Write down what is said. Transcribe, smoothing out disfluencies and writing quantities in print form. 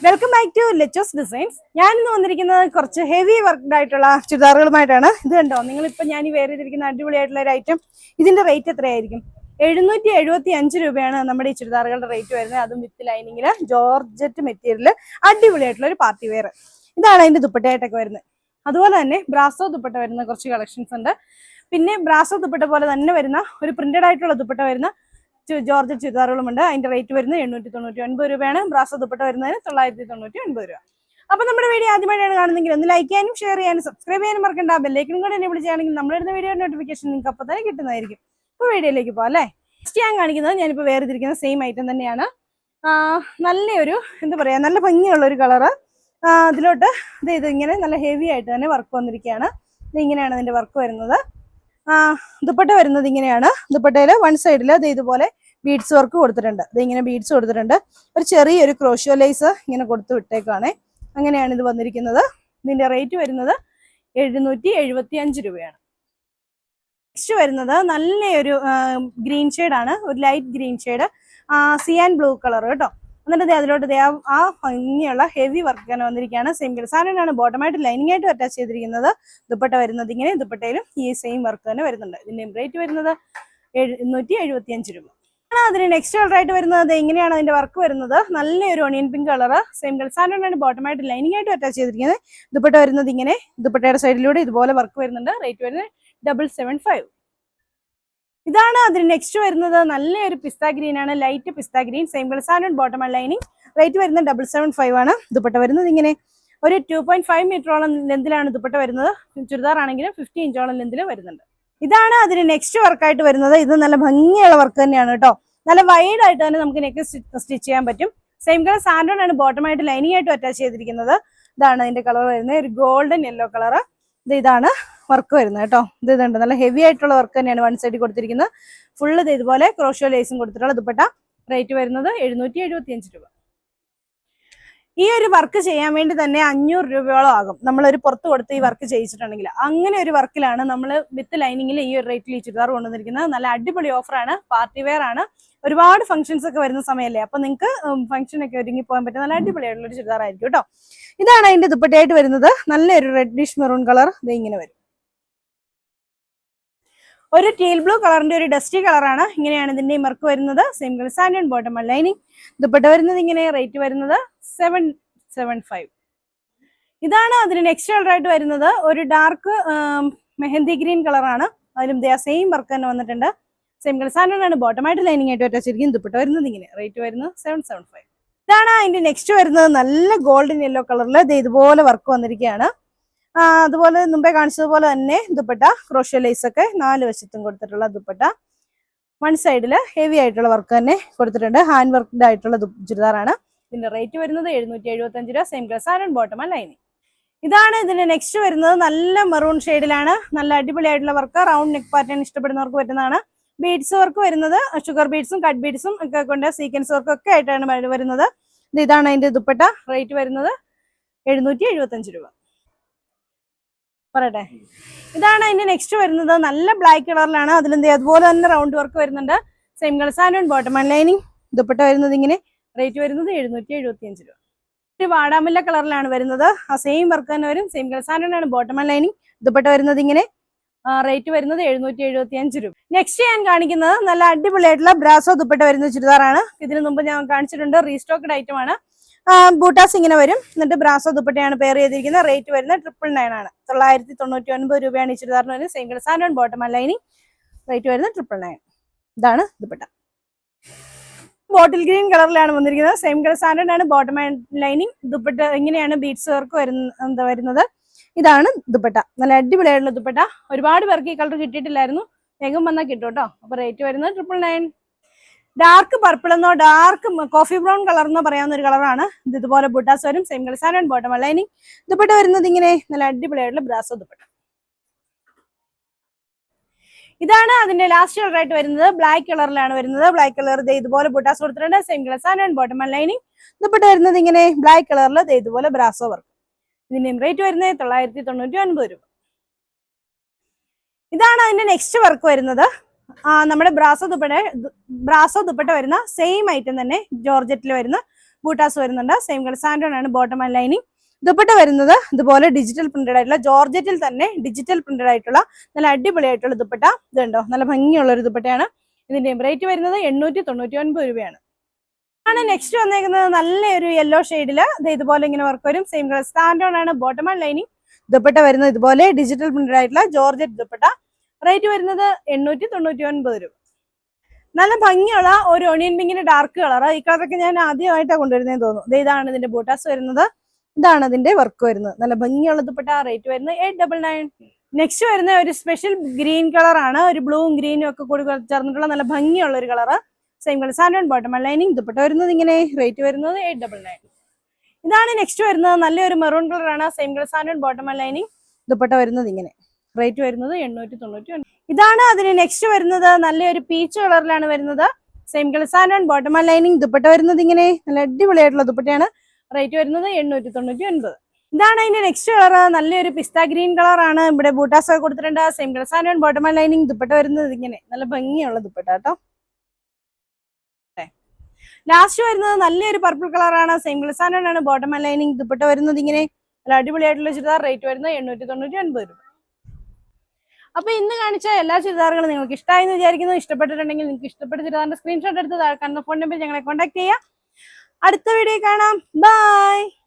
Welcome back to Lechos designs. ഞാനിന്ന് വന്നിരിക്കുന്നത് കുറച്ച് ഹെവി വർക്ക്ഡ് ആയിട്ടുള്ള ചുരിദാറുകളുമായിട്ടാണ്. ഇത് കണ്ടോ, നിങ്ങളിപ്പോൾ ഞാൻ ഈ വെയർ ചെയ്തിരിക്കുന്ന അടിപൊളിയായിട്ടുള്ള ഒരു ഐറ്റം. ഇതിന്റെ റേറ്റ് എത്രയായിരിക്കും? 775 രൂപയാണ് നമ്മുടെ ഈ ചുരിദാറുകളുടെ റേറ്റ് വരുന്നത്. അതും വിത്ത് ലൈനിങ്ങില് ജോർജറ്റ് മെറ്റീരിയൽ അടിപൊളിയായിട്ടുള്ള ഒരു പാർട്ടി വെയർ. ഇതാണ് അതിന്റെ ദുപ്പട്ടയായിട്ടൊക്കെ വരുന്നത്. അതുപോലെ തന്നെ ബ്രാസോ ദുപ്പട്ട വരുന്ന കുറച്ച് കളക്ഷൻസ് ഉണ്ട്. പിന്നെ ബ്രാസോ ദുപ്പട്ട പോലെ തന്നെ വരുന്ന ഒരു പ്രിന്റഡ് ആയിട്ടുള്ള ദുപ്പട്ട വരുന്ന ജോർജറ്റ് ചുരിദാറുകളുമുണ്ട്. അതിന്റെ റേറ്റ് വരുന്നത് 899 രൂപയാണ്. ബ്രാസോ ദുപ്പട്ട വരുന്നതിന് 999 രൂപ. അപ്പൊ നമ്മുടെ വീഡിയോ ആദ്യമായിട്ടാണ് കാണുന്നെങ്കിൽ ഒന്ന് ലൈക്ക് ചെയ്യാനും ഷെയർ ചെയ്യാനും സബ്സ്ക്രൈബ് ചെയ്യാനും മറക്കണ്ട. ബെല്ലൈക്കനും കൂടെ എന്നെ വിളിച്ചാണെങ്കിൽ നമ്മളിടുന്ന വീഡിയോ നോട്ടിഫിക്കേഷൻ നിങ്ങൾക്ക് അപ്പോൾ തന്നെ കിട്ടുന്നതായിരിക്കും. ഇപ്പൊ വീഡിയോയിലേക്ക് പോകാം അല്ലേ. നെക്സ്റ്റ് ഞാൻ കാണിക്കുന്നത് ഞാനിപ്പോൾ വേറെ തിരിക്കുന്ന സെയിം ഐറ്റം തന്നെയാണ്. നല്ലൊരു എന്താ പറയാ, നല്ല ഭംഗിയുള്ള ഒരു കളറ്. അതിലോട്ട് ഇത് ഇങ്ങനെ നല്ല ഹെവി ആയിട്ട് തന്നെ വർക്ക് വന്നിരിക്കുകയാണ്. ഇത് ഇങ്ങനെയാണ് ഇതിന്റെ വർക്ക് വരുന്നത്. ദുപ്പട്ട വരുന്നത് ഇങ്ങനെയാണ്. ദുപ്പട്ടയില് വൺ സൈഡില് ഇതുപോലെ ബീഡ്സ് വർക്ക് കൊടുത്തിട്ടുണ്ട്. ഇത് ഇങ്ങനെ ബീഡ്സ് കൊടുത്തിട്ടുണ്ട്. ഒരു ചെറിയൊരു ക്രോഷ്യോ ലേസ് ഇങ്ങനെ കൊടുത്തു വിട്ടേക്കാണ്. അങ്ങനെയാണ് ഇത് വന്നിരിക്കുന്നത്. ഇതിന്റെ റേറ്റ് വരുന്നത് 775 രൂപയാണ്. നെക്സ്റ്റ് വരുന്നത് നല്ലൊരു ഗ്രീൻ ഷെയ്ഡാണ്. ഒരു ലൈറ്റ് ഗ്രീൻ ഷെയ്ഡ്, സിയാൻ ബ്ലൂ കളർ കേട്ടോ. എന്നിട്ട് അതിലോട്ട് ആ ഭംഗിയുള്ള ഹെവി വർക്ക് തന്നെ വന്നിരിക്കുകയാണ്. സെയിം സാധനമാണ് ബോട്ടമായിട്ട് ലൈനിങ് ആയിട്ട് അറ്റാച്ച് ചെയ്തിരിക്കുന്നത്. ദുപ്പട്ട വരുന്നത് ഇങ്ങനെ, ദുപ്പട്ടയിലും ഈ സെയിം വർക്ക് തന്നെ വരുന്നുണ്ട്. ഇതിന്റെ റേറ്റ് വരുന്നത് 775 രൂപ. അതിന് നെക്സ്റ്റ് കളർ ആയിട്ട് വരുന്നത് ഇങ്ങനെയാണ് അതിന്റെ വർക്ക് വരുന്നത്. നല്ലൊരു ഒണിയൻ പിങ്ക് കളർ. സെയിം സാധനമാണ് ബോട്ടമായിട്ട് ലൈനിങ് ആയിട്ട് അറ്റാച്ച് ചെയ്തിരിക്കുന്നത്. ദുപ്പട്ട വരുന്നത് ഇങ്ങനെ, ദുപ്പട്ടയുടെ സൈഡിലൂടെ ഇതുപോലെ വർക്ക് വരുന്നുണ്ട്. റേറ്റ് വരുന്നത് 775. ഇതാണ് അതിന് നെക്സ്റ്റ് വരുന്നത്. നല്ലൊരു പിസ്ത ഗ്രീൻ ആണ്, ലൈറ്റ് പിസ്ത ഗ്രീൻ. സെയിം സാധനം ബോട്ടം ലൈനിങ്. റേറ്റ് വരുന്നത് 775 ആണ്. ദുപ്പട്ട വരുന്നത് ഇങ്ങനെ ഒരു 2.5 മീറ്ററോളം ലെന്തിലാണ് ദുപ്പട്ട വരുന്നത്. ചുരിദാർ ആണെങ്കിലും 50 ഇഞ്ചോളം ലെന്തിൽ വരുന്നുണ്ട്. ഇതാണ് അതിന് നെക്സ്റ്റ് വർക്കായിട്ട് വരുന്നത്. ഇത് നല്ല ഭംഗിയുള്ള വർക്ക് തന്നെയാണ് കേട്ടോ. നല്ല വൈഡ് ആയിട്ട് തന്നെ നമുക്ക് നെക്ക് സ്റ്റിച്ച് ചെയ്യാൻ പറ്റും. സെയിം കളർ സാൻഡോൺ ആണ് ബോട്ടമായിട്ട് ലൈനിങ് ആയിട്ട് അറ്റാച്ച് ചെയ്തിരിക്കുന്നത്. ഇതാണ് അതിന്റെ കളർ വരുന്നത്, ഒരു ഗോൾഡൻ യെല്ലോ കളർ. ഇതാണ് വർക്ക് വരുന്നത് കേട്ടോ. ഇതുണ്ട്, നല്ല ഹെവി ആയിട്ടുള്ള വർക്ക് തന്നെയാണ് വൺ സൈഡിൽ കൊടുത്തിരിക്കുന്നത്. ഫുള്ള് ഇതുപോലെ ക്രോഷ്യോ ലേസും കൊടുത്തിട്ടുള്ള ദുപ്പട്ട. റേറ്റ് വരുന്നത് 775 രൂപ. ഈ ഒരു വർക്ക് ചെയ്യാൻ വേണ്ടി തന്നെ 500 രൂപയോളം ആകും നമ്മളൊരു പുറത്ത് കൊടുത്ത് ഈ വർക്ക് ചെയ്യിച്ചിട്ടുണ്ടെങ്കിൽ. അങ്ങനെ ഒരു വർക്കിലാണ് നമ്മൾ വിത്ത് ലൈനിങ്ങിൽ ഈ ഒരു റേറ്റിൽ ഈ ചുരിദാർ കൊണ്ടുവന്നിരിക്കുന്നത്. നല്ല അടിപൊളി ഓഫറാണ്, പാർട്ടി വെയർ ആണ്. ഒരുപാട് ഫംഗ്ഷൻസ് ഒക്കെ വരുന്ന സമയമല്ലേ, അപ്പൊ നിങ്ങൾക്ക് ഫംഗ്ഷനൊക്കെ ഒരുങ്ങി പോകാൻ പറ്റുന്ന നല്ല അടിപൊളിയായിട്ടുള്ള ഒരു ചുരിദാർ ആയിരിക്കും കേട്ടോ. ഇതാണ് അതിന്റെ ദുപ്പട്ടയായിട്ട് വരുന്നത്. നല്ലൊരു റെഡിഷ് മെറൂൺ കളർ. ഇത് ഇങ്ങനെ വരും. ഒരു ടീൽ ബ്ലൂ കളറിന്റെ ഒരു ഡസ്റ്റി കളറാണ്. ഇങ്ങനെയാണ് ഇതിന്റെ വർക്ക് വരുന്നത്. Same colour santoon bottom lining. Dupatta വരുന്നത് ഇങ്ങനെ. റേറ്റ് വരുന്നത് 775. ഇതാണ് അതിന് നെക്സ്റ്റ് കളർ ആയിട്ട് വരുന്നത്. ഒരു ഡാർക്ക് മെഹന്തി ഗ്രീൻ കളറാണ്. അതിലും സെയിം വർക്ക് തന്നെ വന്നിട്ടുണ്ട്. സെയിം കളർ സാൻഡനാണ് ബോട്ടമായിട്ട് ലൈനിങ് ആയിട്ട് വെച്ചിരിക്കുന്നത്. ദുപ്പട്ട വരുന്നത് ഇങ്ങനെ. റേറ്റ് വരുന്നത് 775. ഇതാണ് അതിന്റെ നെക്സ്റ്റ് വരുന്നത്. നല്ല ഗോൾഡൻ യെല്ലോ കളറിൽ ഇതുപോലെ വർക്ക് വന്നിരിക്കുകയാണ്. അതുപോലെ മുമ്പേ കാണിച്ചതുപോലെ തന്നെ ദുപ്പട്ട ക്രോഷ്യോ ലേസ് ഒക്കെ 4 വശത്തും കൊടുത്തിട്ടുള്ള ദുപ്പട്ട. വൺ സൈഡിൽ ഹെവി ആയിട്ടുള്ള വർക്ക് തന്നെ കൊടുത്തിട്ടുണ്ട്. ഹാൻഡ് വർക്ക്ഡ് ആയിട്ടുള്ള ചുരിദാറാണ്. ഇതിന്റെ റേറ്റ് വരുന്നത് 775 രൂപ. Same colour santoon bottom lining. ഇതാണ് ഇതിന്റെ നെക്സ്റ്റ് വരുന്നത്. നല്ല മെറൂൺ ഷെയ്ഡിലാണ്. നല്ല അടിപൊളിയായിട്ടുള്ള വർക്ക്. റൗണ്ട് നെക്ക് പാറ്റേൺ ഇഷ്ടപ്പെടുന്നവർക്ക് പറ്റുന്നതാണ്. ബീഡ്സ് വർക്ക് വരുന്നത് ഷുഗർ ബീഡ്സും കട്ട് ബീഡ്സും ഒക്കെ കൊണ്ട് സീക്വൻസ് വർക്ക് ഒക്കെ ആയിട്ടാണ് വരുന്നത്. ഇതാണ് അതിന്റെ ദുപ്പട്ട. റേറ്റ് വരുന്നത് 775 രൂപ. പറയട്ടെ. ഇതാണ് അതിന്റെ നെക്സ്റ്റ് വരുന്നത്. നല്ല ബ്ലാക്ക് കളറിലാണ്. അതുപോലെ തന്നെ റൗണ്ട് വർക്ക് വരുന്നുണ്ട്. Same colour santoon bottom lining. Dupatta വരുന്നത് ഇങ്ങനെ. റേറ്റ് വരുന്നത് 775 രൂപ. ഒരു വാടാമുല്ല കളറിലാണ് വരുന്നത്. ആ സെയിം വർക്ക് തന്നെ വരും. സെയിം കളർ സാൻഡൻ ആണ് ബോട്ടം ലൈനിങ്. ദുപ്പട്ട വരുന്നത് ഇങ്ങനെ. റേറ്റ് വരുന്നത് 775 രൂപ. നെക്സ്റ്റ് ഞാൻ കാണിക്കുന്നത് നല്ല അടിപൊളിയായിട്ടുള്ള ബ്രാസോ ദുപ്പട്ട വരുന്ന ചുരിദാറാണ്. ഇതിനു മുമ്പ് ഞാൻ കാണിച്ചിട്ടുണ്ട്. റീസ്റ്റോക്ക്ഡ് ഐറ്റം ആണ്. ബൂട്ടാസ് ഇങ്ങനെ വരും. എന്നിട്ട് ബ്രാസോ ദുപ്പട്ടയാണ് പെയർ ചെയ്തിരിക്കുന്നത്. റേറ്റ് വരുന്നത് 999 ആണ്. 999 രൂപയാണ് ഈ ചുരിദാറിന് വരുന്നത്. Same colour santoon bottom lining. Rate വരുന്നത് 999. ഇതാണ് ദുപ്പട്ട. ബോട്ടിൽ ഗ്രീൻ കളറിലാണ് വന്നിരിക്കുന്നത്. സെയിം കളർ സാൻഡൻ ആണ് ബോട്ടം ലൈനിങ്. ദുപ്പട്ട ഇങ്ങനെയാണ് ബീഡ്സ് വർക്ക് വരുന്നത്. ഇതാണ് ദുപ്പട്ട. നല്ല അടിപൊളിയായിട്ടുള്ള ദുപ്പട്ട. ഒരുപാട് പേർക്ക് ഈ കളർ കിട്ടിയിട്ടില്ലായിരുന്നു. വേഗം വന്നാൽ കിട്ടും കേട്ടോ. അപ്പൊ റേറ്റ് വരുന്നത് 999. ഡാർക്ക് പർപ്പിൾ എന്നോ ഡാർക്ക് കോഫി ബ്രൗൺ കളർ എന്നോ പറയാവുന്ന ഒരു കളറാണ്. ഇതുപോലെ ബുട്ടാസ് വരും. Same colour santoon bottom lining. Dupatta വരുന്നത് ഇങ്ങനെ. നല്ല അടിപൊളിയായിട്ടുള്ള ബ്രാസോ ദുപ്പട്ട. ഇതാണ് അതിന്റെ ലാസ്റ്റ് കളർ ആയിട്ട് വരുന്നത്. ബ്ലാക്ക് കളറിലാണ് വരുന്നത്. ബ്ലാക്ക് കളർ ഇതുപോലെ ബുട്ടാസ് കൊടുത്തിട്ടുണ്ട്. Same colour santoon bottom lining. Dupatta വരുന്നത് ഇങ്ങനെ. ബ്ലാക്ക് കളറിൽ ഇതുപോലെ ബ്രാസോ വർക്ക്. ഇതിന്റെ റേറ്റ് വരുന്നത് 999 രൂപ. ഇതാണ് അതിന്റെ നെക്സ്റ്റ് വർക്ക് വരുന്നത്. നമ്മുടെ ബ്രാസോ ദുപ്പട്ട വരുന്ന സെയിം ഐറ്റം തന്നെ ജോർജറ്റിൽ വരുന്ന ബൂട്ടാസ് വരുന്നുണ്ട്. സെയിം കളർ സാൻഡോൺ ആണ് ബോട്ടം ആൻഡ് ലൈനിങ്. ദുപ്പട്ട വരുന്നത് ഇതുപോലെ ഡിജിറ്റൽ പ്രിന്റഡ് ആയിട്ടുള്ള ജോർജറ്റിൽ തന്നെ ഡിജിറ്റൽ പ്രിന്റഡ് ആയിട്ടുള്ള നല്ല അടിപൊളിയായിട്ടുള്ള ദുപ്പട്ട. ഇതുണ്ടോ, നല്ല ഭംഗിയുള്ള ഒരു ദുപ്പട്ടയാണ്. ഇതിന്റെ റേറ്റ് വരുന്നത് 899 രൂപയാണ്. ആണ് നെക്സ്റ്റ് വന്നേക്കുന്നത് നല്ലൊരു യെല്ലോ ഷെയ്ഡില് ഇതുപോലെ ഇങ്ങനെ വർക്ക് വരും. സെയിം കളർ സ്റ്റാൻഡേർഡ് ആണ് ബോട്ടം ആൻഡ് ലൈനിങ്. ദുപ്പട്ട വരുന്നത് ഇതുപോലെ ഡിജിറ്റൽ പ്രിന്റഡ് ആയിട്ടുള്ള ജോർജറ്റ് ദുപ്പട്ട. റേറ്റ് വരുന്നത് 899 രൂപ. നല്ല ഭംഗിയുള്ള ഒരു ഒണിയൻ പിങ്കിന്റെ ഡാർക്ക് കളർ. ഈ കളറൊക്കെ ഞാൻ ആദ്യമായിട്ടാണ് കൊണ്ടുവരുന്നതെന്ന് തോന്നുന്നു. ഇതാണ് ഇതിന്റെ ബൂട്ടാസ് വരുന്നത്. ഇതാണ് അതിന്റെ വർക്ക് വരുന്നത്. നല്ല ഭംഗിയുള്ള ദുപ്പട്ട. റേറ്റ് വരുന്നത് 899. നെക്സ്റ്റ് വരുന്ന ഒരു സ്പെഷ്യൽ ഗ്രീൻ കളർ ആണ്. ഒരു ബ്ലൂവും ഗ്രീനും ഒക്കെ കൂടി ചേർന്നിട്ടുള്ള നല്ല ഭംഗിയുള്ള ഒരു colour. Same colour santoon bottom and lining. Dupatta വരുന്നത് ഇങ്ങനെ. റേറ്റ് വരുന്നത് 899. ഇതാണ് നെക്സ്റ്റ് വരുന്നത് നല്ലൊരു മെറൂൺ കളർ ആണ്. Same colour santoon bottom and lining. Dupatta വരുന്നത് ഇങ്ങനെ. റേറ്റ് വരുന്നത് 899. ഇതാണ് അതിന് നെക്സ്റ്റ് വരുന്നത് നല്ലൊരു പീച്ച് കളറിലാണ് വരുന്നത്. Same colour santoon bottom and lining. Dupatta വരുന്നത് ഇങ്ങനെ. നല്ല അടിപൊളിയായിട്ടുള്ള ദുപ്പട്ടയാണ്. റേറ്റ് വരുന്നത് 899. ഇതാണ് അതിന്റെ നെക്സ്റ്റ് കളർ. നല്ലൊരു പിസ്ത ഗ്രീൻ കളർ ആണ്. ഇവിടെ ബൂട്ടാസ് ഒക്കെ കൊടുത്തിട്ടുണ്ട്. Same colour santoon bottom and lining. Dupatta വരുന്നത് ഇങ്ങനെ. നല്ല ഭംഗിയുള്ള ദുപ്പട്ട കേട്ടോ. ലാസ്റ്റ് വരുന്നത് നല്ലൊരു പർപ്പിൾ കളർ ആണ്. സെയിം കളർ സാൻഡോൺ ആണ് ബോട്ടം ആൻഡ് ലൈനിങ്. ദുപ്പട്ട വരുന്നത് ഇങ്ങനെ. നല്ല അടിപൊളിയായിട്ടുള്ള ചുരിദാർ. റേറ്റ് വരുന്നത് 899 രൂപ. അപ്പൊ ഇന്ന് കാണിച്ച എല്ലാ ചുരിദാറുകളും നിങ്ങൾക്ക് ഇഷ്ടമായി എന്ന് വിചാരിക്കുന്നു. ഇഷ്ടപ്പെട്ടിട്ടുണ്ടെങ്കിൽ നിങ്ങൾക്ക് ഇഷ്ടപ്പെട്ട ചുരിദാറിന്റെ സ്ക്രീൻഷോട്ട് എടുത്ത് താഴെ കാണുന്ന ഫോൺ നമ്പറിൽ ഞങ്ങളെ കോൺടാക്ട് ചെയ്യുക. അടുത്ത വീഡിയോ കാണാം. ബൈ.